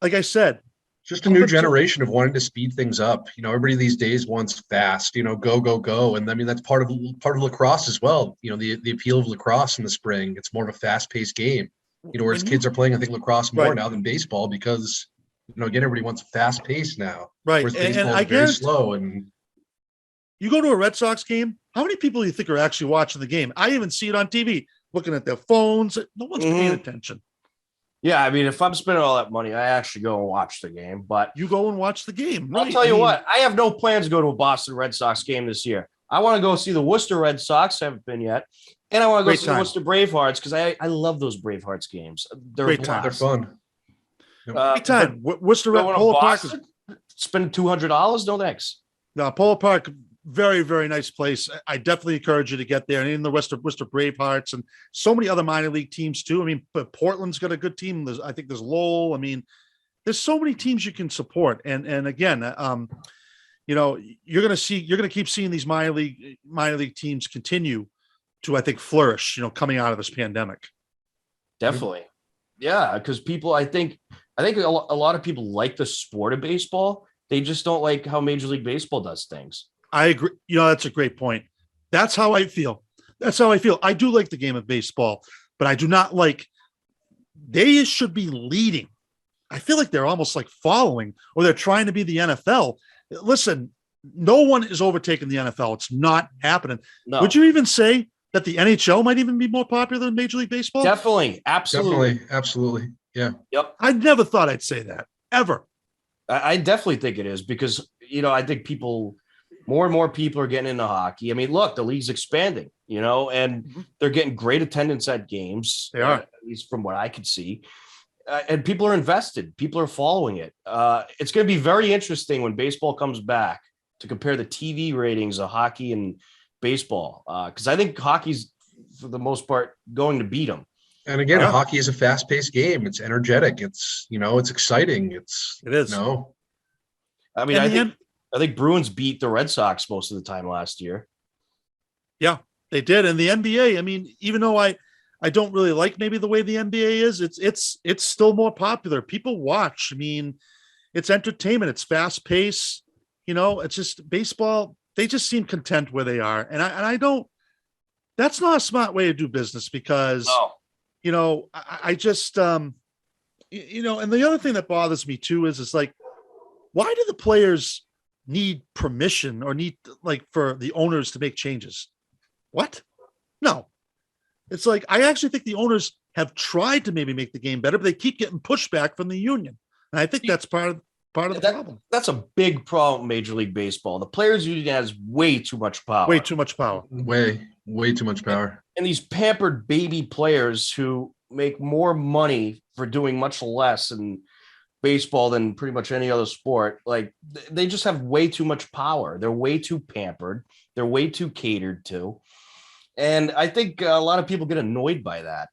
like I said, just a new generation of wanting to speed things up. Everybody these days wants fast. Go, and I mean that's part of lacrosse as well. The appeal of lacrosse in the spring. It's more of a fast-paced game. Whereas kids are playing, I think, lacrosse more now than baseball because, again, everybody wants fast pace now. Right. Whereas baseball is very slow. And you go to a Red Sox game, how many people do you think are actually watching the game? I even see it on TV, looking at their phones. No one's paying attention. Yeah, I mean, if I'm spending all that money, I actually go and watch the game. But you go and watch the game. Right? I'll tell you what, I have no plans to go to a Boston Red Sox game this year. I want to go see the Worcester Red Sox. I haven't been yet. And I want to go see the Worcester Bravehearts because I love those Bravehearts games. They're great time. They're fun. Great time. Worcester Polo Park. Spend $200? No, thanks. No, Polo Park, very, very nice place. I definitely encourage you to get there. And in the Worcester Bravehearts and so many other minor league teams too. I mean, but Portland's got a good team. I think there's Lowell. I mean, there's so many teams you can support. And again, you're going to keep seeing these minor league teams continue to, I think, flourish, coming out of this pandemic. Definitely. Yeah. Because people, I think a lot of people like the sport of baseball. They just don't like how Major League Baseball does things. I agree. That's a great point. That's how I feel. I do like the game of baseball, but I do not like, they should be leading. I feel like they're almost like following, or they're trying to be the NFL. Listen, no one is overtaking the NFL. It's not happening. No. Would you even say that the NHL might even be more popular than Major League Baseball? Definitely. Absolutely. Yeah. Yep. I never thought I'd say that ever. I definitely think it is because, I think more and more people are getting into hockey. I mean, look, the league's expanding, and they're getting great attendance at games. They are. At least from what I could see. And people are invested. People are following it. It's going to be very interesting when baseball comes back to compare the TV ratings of hockey and baseball. Because I think hockey's for the most part, going to beat them. And again, hockey is a fast-paced game. It's energetic. It's, it's exciting. It is. I mean, I think Bruins beat the Red Sox most of the time last year. Yeah, they did. And the NBA, I mean, even though I don't really like maybe the way the NBA is, it's still more popular. People watch. I mean, it's entertainment. It's fast-paced. It's just baseball. They just seem content where they are. And I don't, that's not a smart way to do business because, I just, and the other thing that bothers me too is like, why do the players need permission or need for the owners to make changes? What? No, it's like, I actually think the owners have tried to maybe make the game better, but they keep getting pushback from the union. And I think that's part of the problem. That's a big problem in Major League Baseball. The players union has way too much power. Way too much power. Way too much power. And these pampered baby players who make more money for doing much less in baseball than pretty much any other sport, like they just have way too much power. They're way too pampered. They're way too catered to. And I think a lot of people get annoyed by that.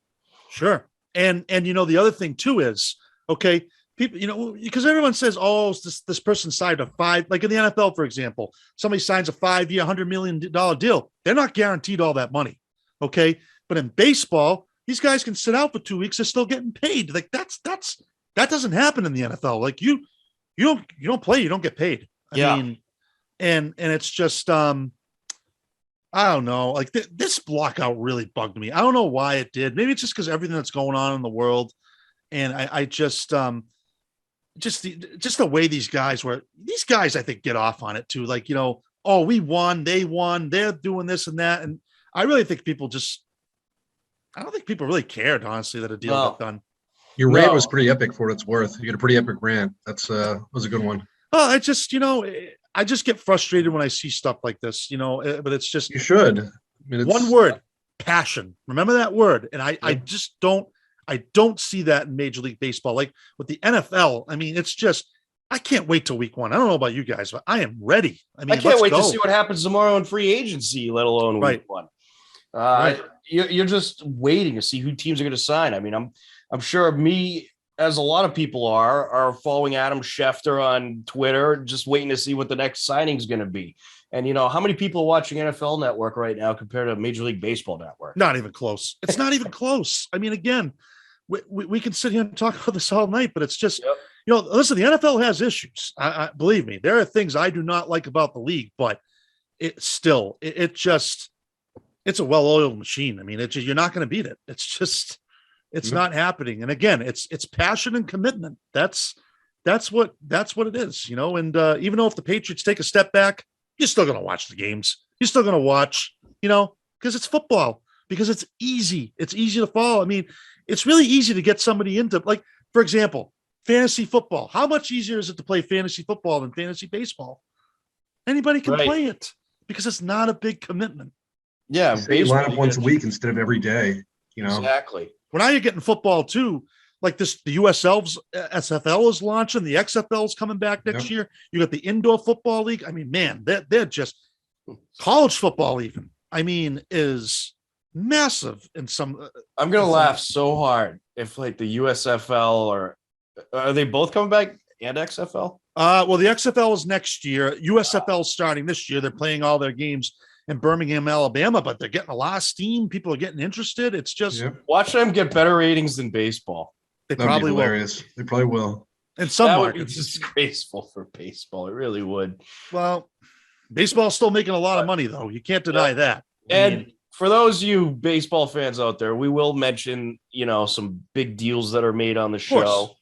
Sure. And the other thing too is, okay, people, because everyone says, oh, this person signed a 5, like in the NFL, for example, somebody signs a 5-year, $100 million deal. They're not guaranteed all that money. Okay. But in baseball, these guys can sit out for 2 weeks. They're still getting paid. Like that doesn't happen in the NFL. Like you don't play, you don't get paid. I mean, and it's just, I don't know, like this lockout really bugged me. I don't know why it did. Maybe it's just because everything that's going on in the world. And I just, just the way these guys, I think, get off on it too. Like, oh, we won, they won, they're doing this and that. And I really think I don't think people really cared, honestly, that a deal got done. Your rant was pretty epic for what it's worth. You got a pretty epic rant. That was a good one. Oh, I just get frustrated when I see stuff like this, but it's just, you should. I mean, one word, passion. Remember that word. And I just don't see that in Major League Baseball. Like with the NFL, I mean, it's just, I can't wait till week 1. I don't know about you guys, but I am ready. I mean, I can't wait to see what happens tomorrow in free agency, let alone week 1. Right. You're just waiting to see who teams are going to sign. I mean, I'm sure me, as a lot of people are following Adam Schefter on Twitter, just waiting to see what the next signing is going to be. And how many people are watching NFL Network right now compared to Major League Baseball Network? Not even close. It's not even close. I mean, again, we can sit here and talk about this all night, but it's just, listen, the NFL has issues. I believe me, there are things I do not like about the league, but it's a well-oiled machine. I mean, you're not going to beat it. It's not happening. And again, it's passion and commitment. That's what it is, and even though if the Patriots take a step back, you're still going to watch the games. You're still going to watch, because it's football, because it's easy. It's easy to follow. I mean, it's really easy to get somebody into, like, for example, fantasy football. How much easier is it to play fantasy football than fantasy baseball? Anybody can play it because it's not a big commitment. Yeah. You line up once a week instead of every day, Exactly. Well, now you're getting football too. Like the USL's SFL is launching. The XFL is coming back next year. You got the indoor football league. I mean, man, they're just college football even. I mean, is massive in some. I'm going to laugh so hard if like the USFL or are they both coming back and XFL? Well, the XFL is next year. USFL is starting this year. They're playing all their games in Birmingham, Alabama, but they're getting a lot of steam. People are getting interested. It's just watch them get better ratings than baseball. That'd probably will. They probably will. In some that markets, would be disgraceful for baseball. It really would. Well, baseball's still making a lot of money, though. You can't deny that. And for those of you baseball fans out there, we will mention, some big deals that are made on the show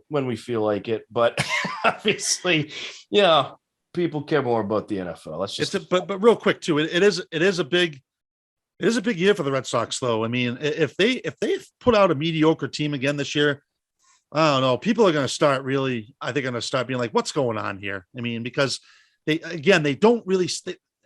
when we feel like it. But obviously, people care more about the NFL. That's just but real quick too. It is a big year for the Red Sox, though. I mean, if they put out a mediocre team again this year, I don't know. People are going to start really. I think going to start being like, "What's going on here?" I mean, because they don't really.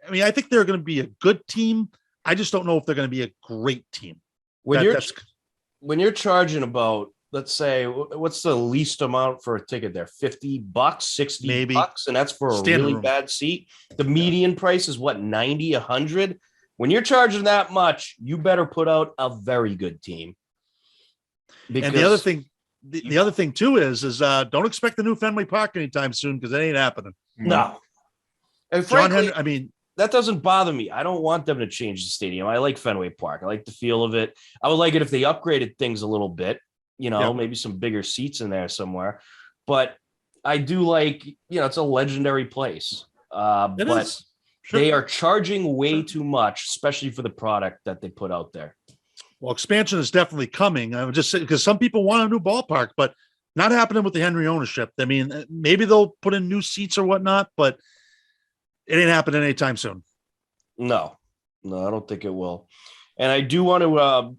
I think they're going to be a good team. I just don't know if they're going to be a great team. When you're charging about, let's say, what's the least amount for a ticket there? $50, $60 maybe, and that's for a really bad seat. The median price is what, 90, 100. When you're charging that much, you better put out a very good team. And the other thing, the other thing too is don't expect the new Fenway Park anytime soon because it ain't happening. No. And John frankly, Henry, that doesn't bother me. I don't want them to change the stadium. I like Fenway Park. I like the feel of it. I would like it if they upgraded things a little bit, maybe some bigger seats in there somewhere. But I do like, it's a legendary place. It but is. Sure. They are charging way too much, especially for the product that they put out there. Well, expansion is definitely coming. I would just say because some people want a new ballpark, but not happening with the Henry ownership. I mean, maybe they'll put in new seats or whatnot, but it ain't happening anytime soon. No, I don't think it will. And I do want to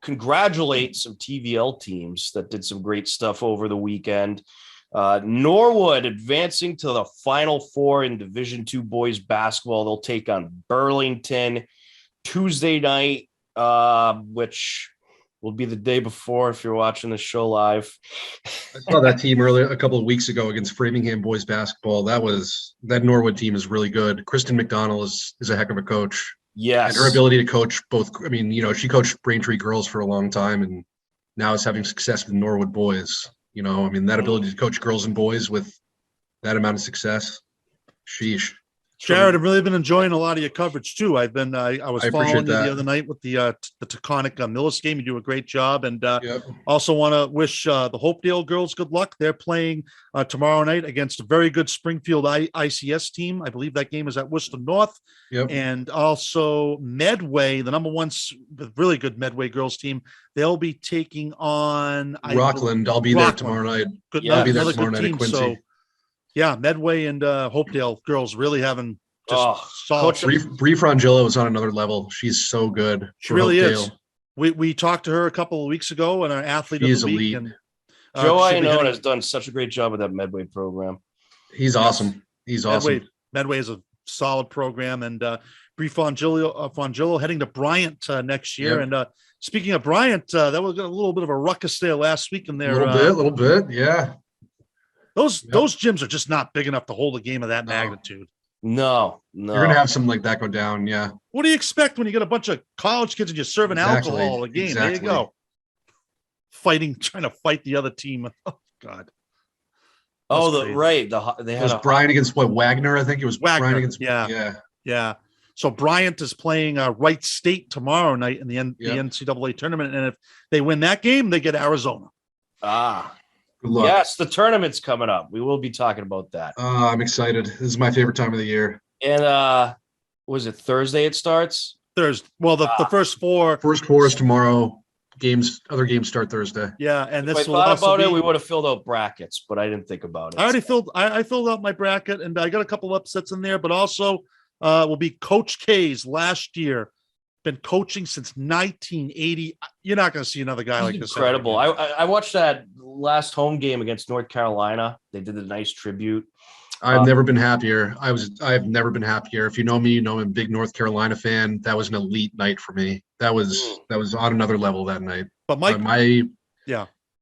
congratulate some TVL teams that did some great stuff over the weekend. Norwood advancing to the Final Four in Division II boys basketball. They'll take on Burlington Tuesday night, which will be the day before if you're watching the show live. I saw that team earlier a couple of weeks ago against Framingham boys basketball. That Norwood team is really good. Kristen McDonald is a heck of a coach. Yes. And her ability to coach both. I mean, she coached Braintree girls for a long time and now is having success with Norwood boys. That ability to coach girls and boys with that amount of success. Sheesh. Jared, I've really been enjoying a lot of your coverage too. I was following you the other night with the Taconic Millis game. You do a great job, and also want to wish the Hopedale girls good luck. They're playing tomorrow night against a very good Springfield ICS team. I believe that game is at Worcester North, and also Medway, the number one, really good Medway girls team. They'll be taking on Rockland. I'll be there tomorrow night. I'll be there tomorrow night at Quincy. So, yeah, Medway and Hopedale girls really having just solid. Bree Frangillo is on another level. She's so good. She really is. We talked to her a couple of weeks ago and our athlete of the week. And, Joe Iannone has done such a great job with that Medway program. He's awesome. He's awesome. Medway is a solid program, and Bree Frangillo heading to Bryant next year. And speaking of Bryant, that was a little bit of a ruckus there last week in there. A little bit, yeah. Those gyms are just not big enough to hold a game of that magnitude. No. You're going to have something like that go down, yeah. What do you expect when you get a bunch of college kids and you're serving alcohol a game? Exactly. There you go. Trying to fight the other team. Oh, God. They had Bryant against Wagner, I think it was Wagner. Bryant against Yeah. So Bryant is playing Wright State tomorrow night in the NCAA tournament, and if they win that game, they get Arizona. Good luck. Yes, the tournament's coming up. We will be talking about that. I'm excited. This is my favorite time of the year. And was it Thursday it starts? Thursday. Well, the first four. First four is tomorrow. Other games start Thursday. Yeah, and this if I thought about it, we would have filled out brackets, but I didn't think about it. I filled out my bracket, and I got a couple upsets in there, but also will be Coach K's last year. Been coaching since 1980. You're not going to see another guy like this. Incredible. I watched that last home game against North Carolina. They did a nice tribute. I've never been happier. I've never been happier. If you know me, you know I'm a big North Carolina fan. That was an elite night for me. That was on another level that night. But Mike,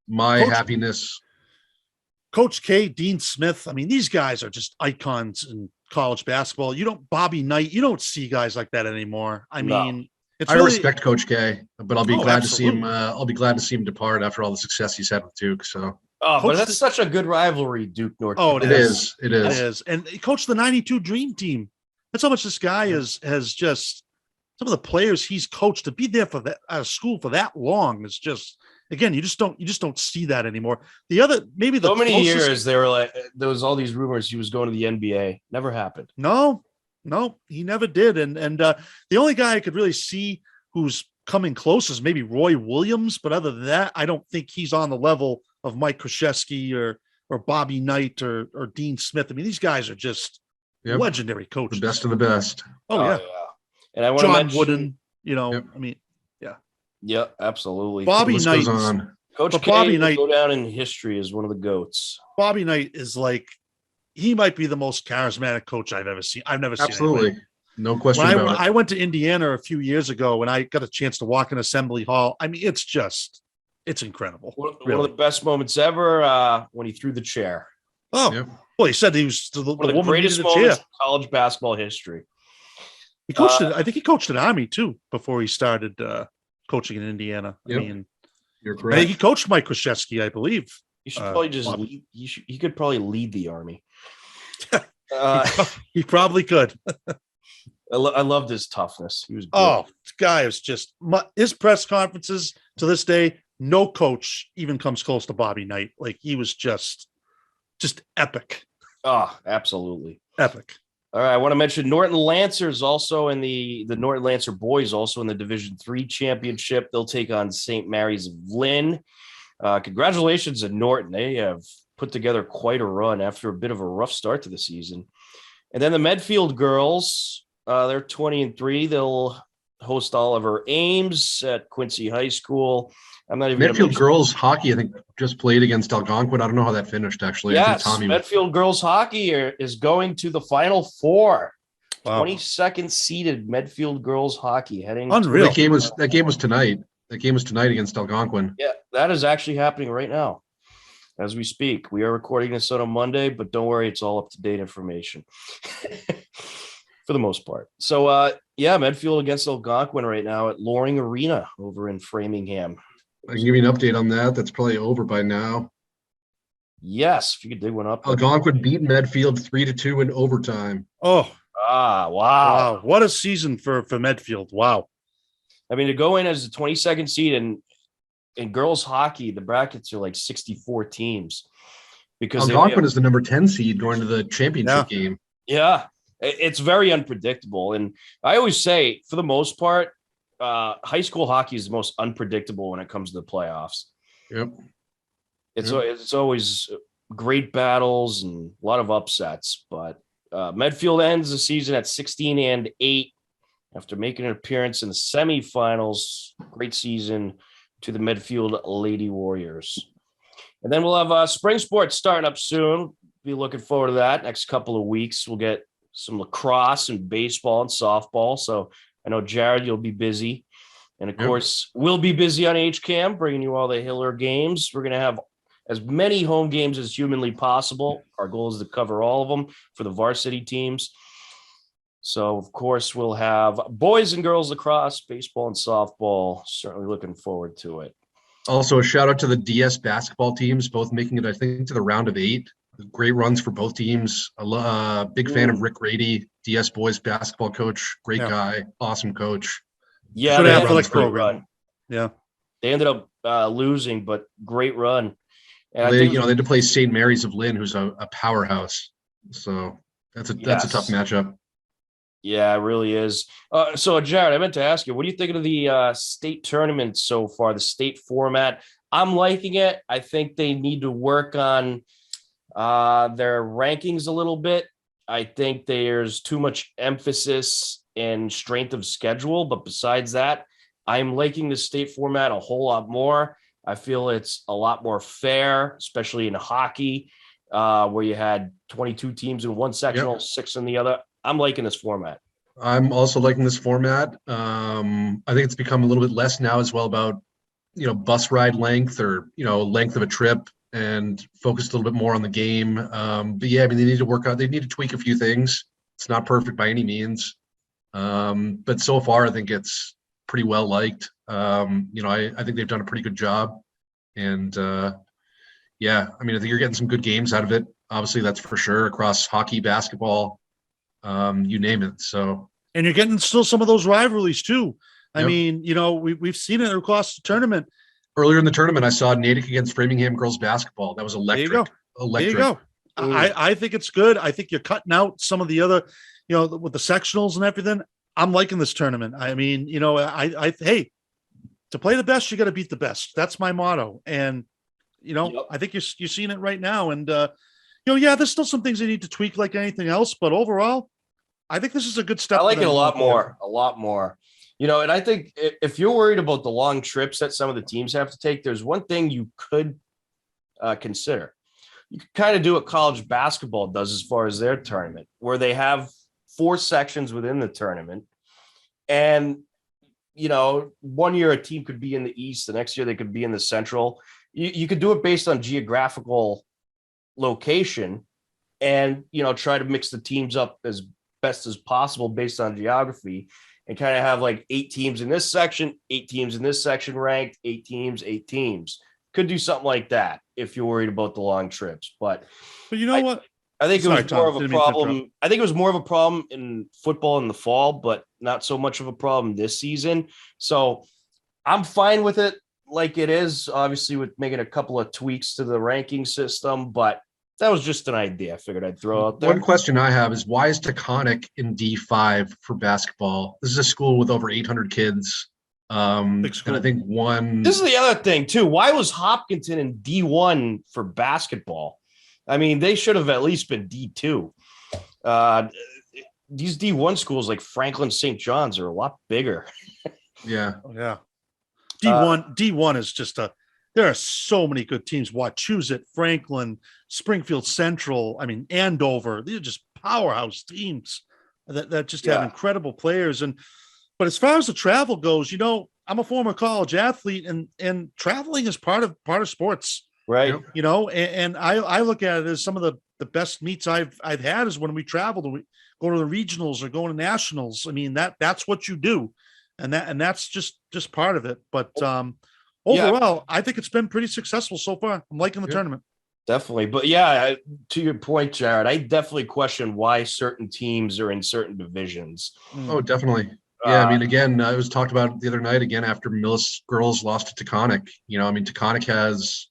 my happiness. Coach K, Dean Smith. I mean, these guys are just icons in college basketball. Bobby Knight, you don't see guys like that anymore. I mean, I respect Coach K, but I'll be glad to see him. I'll be glad to see him depart after all the success he's had with Duke. So, but that's such a good rivalry, Duke North. Oh, it is. It is. And he coached the '92 Dream Team. That's how much this guy has just some of the players he's coached to be there for that out of school for that long is just. Again, you just don't see that anymore. The other maybe the many years they were like there was all these rumors he was going to the NBA. Never happened. No, he never did. And the only guy I could really see who's coming close is maybe Roy Williams. But other than that, I don't think he's on the level of Mike Krzyzewski or Bobby Knight or Dean Smith. I mean, these guys are just legendary coaches. The best of the best. Oh yeah. And I want John to mention Wooden. I mean. Yeah, absolutely. Bobby Knight, Coach K will go down in history as one of the GOATs. Bobby Knight is he might be the most charismatic coach I've ever seen. I've never seen. Absolutely, no question about it. I went to Indiana a few years ago and I got a chance to walk in Assembly Hall. I mean, it's incredible. One of the best moments ever when he threw the chair. Oh, well, he said he was one of the greatest moments in college basketball history. He coached I think he coached at Army too before he started coaching in Indiana. Yep. I mean, You're I correct. think he coached Mike Krzyzewski, I believe. You should probably just lead. He could probably lead the Army. He probably could. I loved his toughness. He was good. Oh, this guy is just his press conferences to this day. No coach even comes close to Bobby Knight. Like, he was just epic. Oh, absolutely. Epic. All right. I want to mention Norton Lancers also in the Norton Lancer boys also in the Division III championship. They'll take on St. Mary's of Lynn. Congratulations to Norton. They have put together quite a run after a bit of a rough start to the season. And then the Medfield girls, they're 20-3. They'll host Oliver Ames at Quincy High School. I'm not even Medfield girls hockey, I think, just played against Algonquin. I don't know how that finished, actually. Yes, I think Medfield girls hockey is going to the Final Four. Wow. 22nd seeded Medfield girls hockey heading. Unreal. That game was tonight. That game was tonight against Algonquin. Yeah, that is actually happening right now as we speak. We are recording this on a Monday, but don't worry, it's all up-to-date information for the most part. So, Medfield against Algonquin right now at Loring Arena over in Framingham. I can give you an update on that. That's probably over by now. Yes, if you could dig one up. Algonquin beat Medfield 3-2 in overtime. Oh, wow. wow. What a season for Medfield. Wow. I mean, to go in as the 22nd seed in girls hockey, the brackets are like 64 teams. Because Algonquin is the number 10 seed going to the championship game. Yeah, it's very unpredictable. And I always say, for the most part, high school hockey is the most unpredictable when it comes to the playoffs. Yep. It's always great battles and a lot of upsets. But Medfield ends the season at 16-8 after making an appearance in the semifinals. Great season to the Medfield Lady Warriors. And then we'll have spring sports starting up soon. Be looking forward to that. Next couple of weeks, we'll get some lacrosse and baseball and softball. So I know, Jared, you'll be busy. And, of course, we'll be busy on HCAM, bringing you all the Hiller games. We're going to have as many home games as humanly possible. Our goal is to cover all of them for the varsity teams. So, of course, we'll have boys and girls lacrosse, baseball and softball. Certainly looking forward to it. Also, a shout-out to the DS basketball teams, both making it, I think, to the round of 8. Great runs for both teams. Big fan of Rick Rady, DS boys basketball coach. Great guy, awesome coach. Yeah, they program. Yeah, they ended up losing, but great run. And they had to play St. Mary's of Lynn, who's a powerhouse. So that's a tough matchup. Yeah, it really is. So, Jared, I meant to ask you, what do you think of the state tournament so far? The state format, I'm liking it. I think they need to work on their rankings a little bit. I think there's too much emphasis and strength of schedule, but besides that, I'm liking the state format a whole lot more. I feel it's a lot more fair, especially in hockey, where you had 22 teams in one sectional, 6 in the other. I'm liking this format. I'm also liking this format. I think it's become a little bit less now as well about, bus ride length or, length of a trip, and focused a little bit more on the game. But yeah, I mean, they need to tweak a few things. It's not perfect by any means. But so far, I think it's pretty well liked. I think they've done a pretty good job. And I mean, I think you're getting some good games out of it. Obviously, that's for sure, across hockey, basketball, you name it. So, and you're getting still some of those rivalries too. I mean, we've seen it across the tournament. Earlier in the tournament, I saw Natick against Framingham girls basketball. That was electric. There you go. I think it's good. I think you're cutting out some of the other, with the sectionals and everything. I'm liking this tournament. I mean, hey, to play the best, you got to beat the best. That's my motto. And, I think you're seeing it right now. And, there's still some things they need to tweak like anything else. But overall, I think this is a good step. I like it a lot more. And I think if you're worried about the long trips that some of the teams have to take, there's one thing you could consider. You could kind of do what college basketball does as far as their tournament, where they have 4 sections within the tournament. And, 1 year a team could be in the East, the next year they could be in the Central. You could do it based on geographical location and, try to mix the teams up as best as possible based on geography and kind of have like 8 teams in this section, 8 teams in this section ranked, 8 teams, 8 teams. Could do something like that if you're worried about the long trips. But you know what? I think Sorry, it was more Tom, of a problem. I think it was more of a problem in football in the fall, but not so much of a problem this season. So I'm fine with it like it is, obviously with making a couple of tweaks to the ranking system, but that was just an idea I figured I'd throw out there. One question I have is, why is Taconic in D5 for basketball? This is a school with over 800 kids. And I think This is the other thing too. Why was Hopkinton in D1 for basketball? I mean, they should have at least been D2. These D1 schools like Franklin St. John's are a lot bigger. Yeah. D1 is just there are so many good teams. Wachusett, Franklin, Springfield Central, Andover. These are just powerhouse teams that just have incredible players. But as far as the travel goes, I'm a former college athlete, and traveling is part of sports. Right. And I look at it as some of the best meets I've had is when we travel to go to the regionals or go to nationals. That's what you do. And that's just part of it. But overall, I think it's been pretty successful so far. I'm liking the tournament. Definitely. But to your point, Jared, I definitely question why certain teams are in certain divisions. Oh, definitely. Yeah, again, it was talked about the other night again after Millis girls lost to Taconic. Taconic has,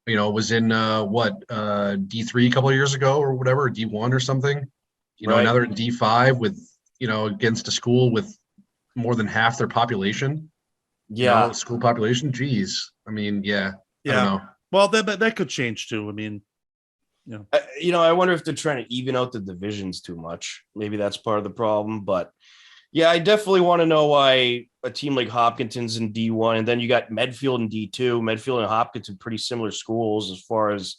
was in D3 a couple of years ago or whatever, D1 or something. Now they're in D5 with, against a school with more than half their population. Yeah. School population. Geez. I don't know. Well, that could change too. I wonder if they're trying to even out the divisions too much. Maybe that's part of the problem. But yeah, I definitely want to know why a team like Hopkinton's in D1, and then you got Medfield in D2. Medfield and Hopkinton, pretty similar schools as far as,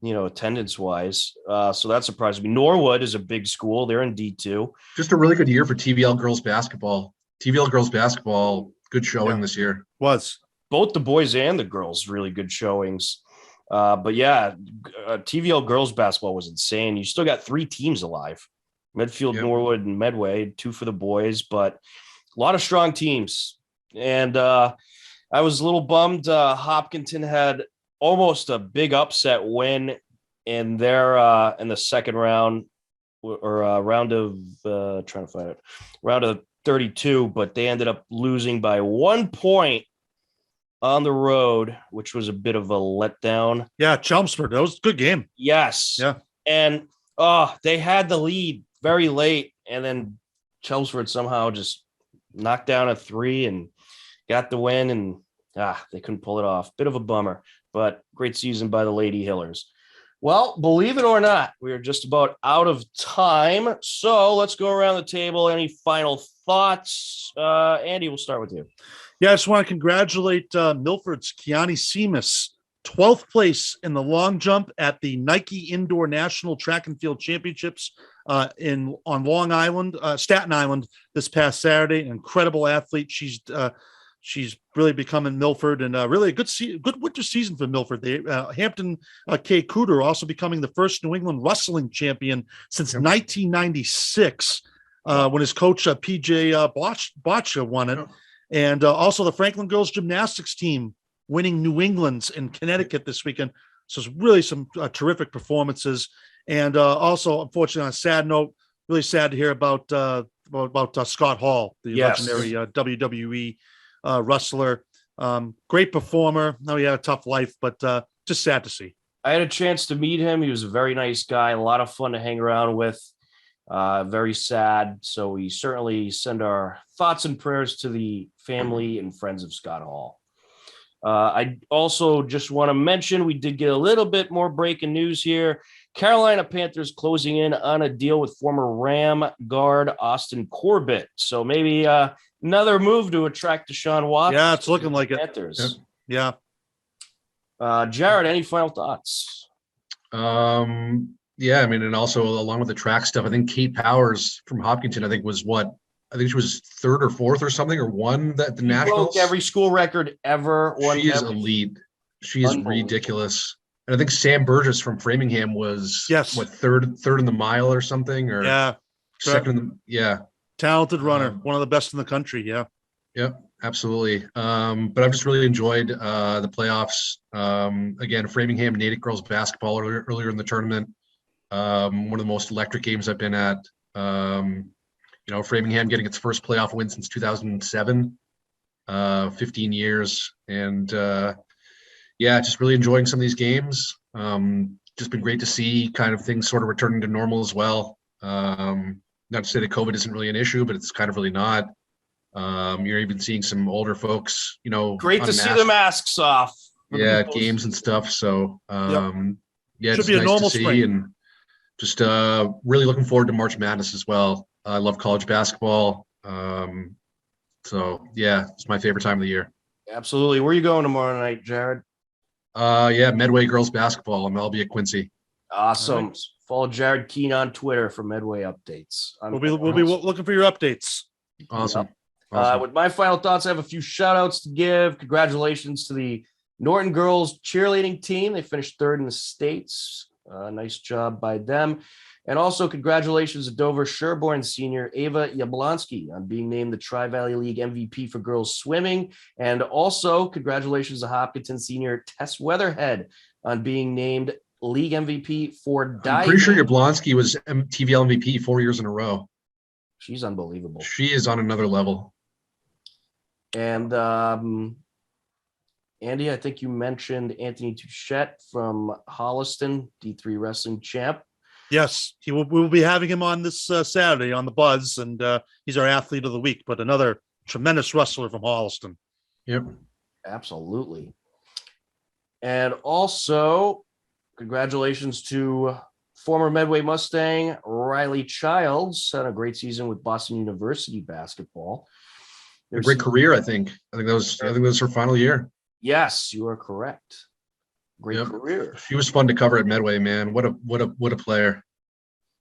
attendance wise. So that surprised me. Norwood is a big school. They're in D2. Just a really good year for TVL girls basketball. TVL girls basketball, good showing this year. Was both the boys and the girls really good showings. But TVL girls basketball was insane. You still got 3 teams alive. Medfield, Norwood, and Medway, 2 for the boys, but a lot of strong teams. And I was a little bummed. Hopkinton had almost a big upset win in their in the second round or round of round of 32, but they ended up losing by 1 point on the road, which was a bit of a letdown. Yeah, Chelmsford. That was a good game. Yes. Yeah. And they had the lead very late, and then Chelmsford somehow just knocked down a 3 and got the win, and they couldn't pull it off. Bit of a bummer, but great season by the Lady Hillers. Well, believe it or not, we are just about out of time, so let's go around the table. Any final thoughts? Andy, we'll start with you. Yeah, I just want to congratulate Milford's Kiani Seamus, 12th place in the long jump at the Nike Indoor National Track and Field Championships on Long Island, Staten Island this past Saturday. An incredible athlete. She's really become in Milford, and really a good winter season for Milford. They Hampton K. Cooter also becoming the first New England wrestling champion since 1996 when his coach PJ Botcha won it. And also the Franklin girls gymnastics team winning New England's in Connecticut this weekend. So it's really some terrific performances. And also, unfortunately, on a sad note, really sad to hear about Scott Hall, the legendary WWE wrestler. Great performer. Now he had a tough life, but just sad to see. I had a chance to meet him. He was a very nice guy, a lot of fun to hang around with. Very sad. So we certainly send our thoughts and prayers to the family and friends of Scott Hall. I also just want to mention we did get a little bit more breaking news here. Carolina Panthers closing in on a deal with former Ram guard Austin Corbett. So maybe another move to attract Deshaun Watson. Yeah, it's looking like Panthers. it. Yeah. Jared, any final thoughts? Yeah, and also along with the track stuff, I think Kate Powers from Hopkinton, I think she was 3rd or 4th or something, or won the nationals. Broke every school record ever. She is elite. She is ridiculous. And I think Sam Burgess from Framingham was third in the mile or something. Or second in the, yeah. Talented runner, one of the best in the country. Yeah. Yep, absolutely. But I've just really enjoyed the playoffs. Again, Framingham Natick girls basketball earlier in the tournament. One of the most electric games I've been at. Framingham getting its first playoff win since 2007, 15 years. And just really enjoying some of these games. Just been great to see kind of things sort of returning to normal as well. Not to say that COVID isn't really an issue, but it's kind of really not. You're even seeing some older folks, great to see the masks off. Yeah, games and stuff. So, Should it's be a nice normal to see, spring. and just really looking forward to March Madness as well. I love college basketball. It's my favorite time of the year. Absolutely. Where are you going tomorrow night, Jared? Medway girls basketball. I'll be at Quincy. Awesome. Right. Follow Jared Keene on Twitter for Medway updates. We'll be looking for your updates. Awesome. Yep. Awesome. With my final thoughts, I have a few shout outs to give. Congratulations to the Norton girls cheerleading team. They finished third in the States. Nice job by them. And also congratulations to Dover Sherborne senior Ava Yablonsky on being named the Tri-Valley League MVP for girls swimming. And also congratulations to Hopkinton senior Tess Weatherhead on being named league MVP for diving. I'm pretty sure Yablonsky was TVL MVP 4 years in a row. She's unbelievable. She is on another level. And Andy, I think you mentioned Anthony Touchette from Holliston, D3 wrestling champ. Yes, we'll be having him on this Saturday on the Buzz, and he's our athlete of the week. But another tremendous wrestler from Holliston. Yep, absolutely. And also, congratulations to former Medway Mustang Riley Childs. Had a great season with Boston University basketball. A great career, I think. I think that was her final year. Yes, you are correct. Great career. She was fun to cover at Medway, man. What a player.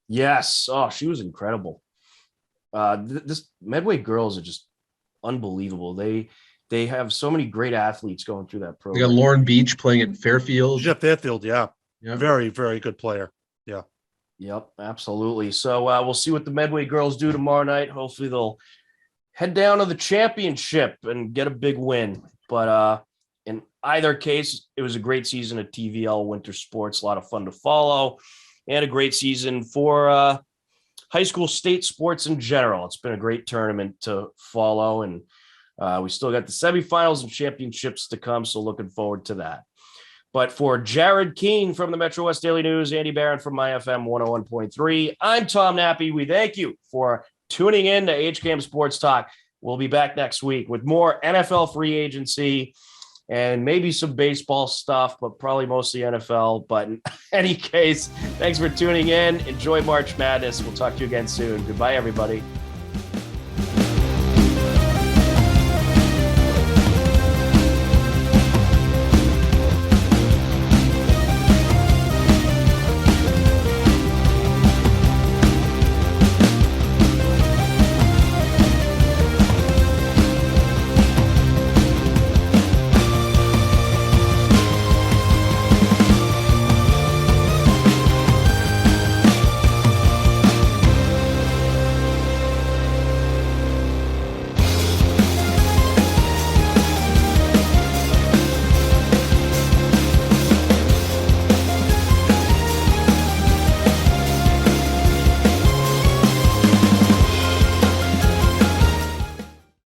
Yes. Oh, she was incredible. This Medway girls are just unbelievable. They have so many great athletes going through that program. They got Lauren Beach playing at Fairfield. Jeff Fairfield, yeah. Very, very good player. Yeah. Yep, absolutely. So we'll see what the Medway girls do tomorrow night. Hopefully they'll head down to the championship and get a big win. But in either case, it was a great season at TVL Winter Sports, a lot of fun to follow, and a great season for high school state sports in general. It's been a great tournament to follow, and we still got the semifinals and championships to come, so looking forward to that. But for Jared Keene from the Metrowest Daily News, Andy Barron from MyFM 101.3, I'm Tom Nappy. We thank you for tuning in to HCAM Sports Talk. We'll be back next week with more NFL free agency and maybe some baseball stuff, but probably mostly NFL. But in any case, thanks for tuning in. Enjoy March Madness. We'll talk to you again soon. Goodbye, everybody.